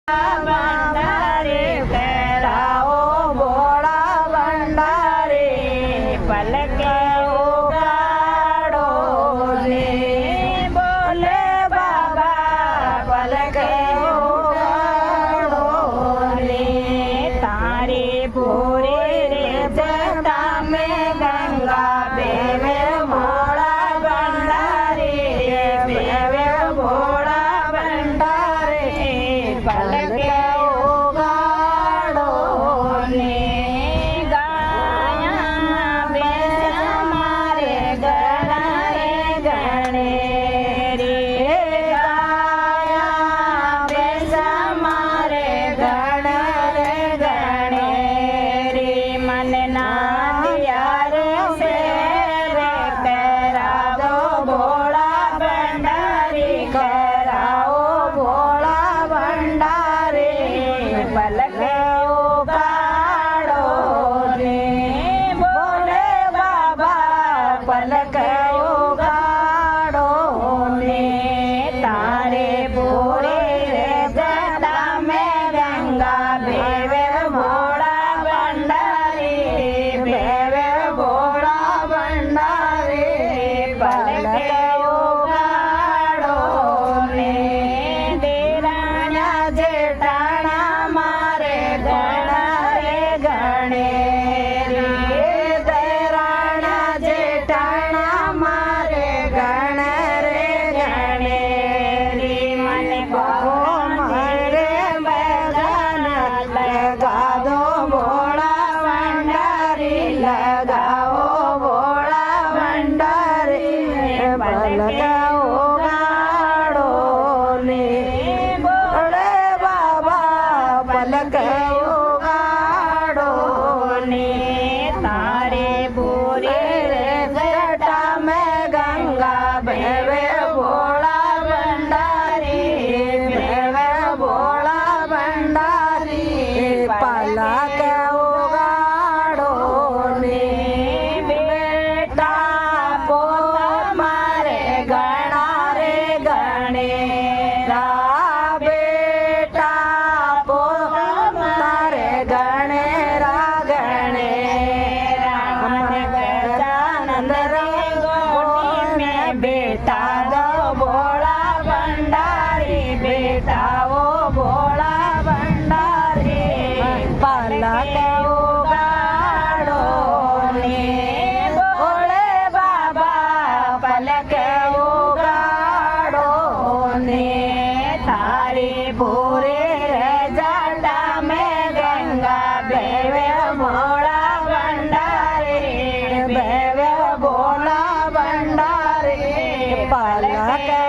भंडारे कराओ भोला भंडारे पलके उगाड़ो ने बोले बाबा पलके उगाड़ो ने तारे भोरे रे जटा में गंगा बेवे भोला भंडारे बेवे भोला भंडारे पलके उगाड़ो ने गाया बेस मारे गणाए गणे रे गाया बेस मारे गण रे गणे रे मन ना दिया रे से रे करा दो भोला भंडारी कराओ भोला भंडारे पलके उगाड़ो ने बोले बाबा पलके उगाड़ो ने तारे पूरे रे जटा में गंगा बेवे भोला भंडारी बेवे भोला भंडारी पलके उगाड़ो ने देराणा जेठाणा मारे गणा रे गणे रे देराणा जेठाणा मारे गण रे गणे रे मन को मारे बैगन लगा दो भोला भंडारी लगाओ भोला भंडारी पलके उगाड़ो ने बोले बाबा पलके उगाड़ो ने तारे बोरे रे जटा में गंगा बेवे भोला भंडारी बेवे भोला भंडारी पलके उगाड़ो ने बेटा पोता मारे गणा रे गणे रा बेटा पोता मारे गणे रा गणे राम गजानंद रे गोनी में बेटा दो भोला भंडारी बेटा वो भोला भंडारी पलके उगाड़ो ने बोले बाबा पलके उगाड़ो ने तारे भोरे रे जटा में गंगा बेवे भोला भंडारी बेवे भोला भंडारी पलके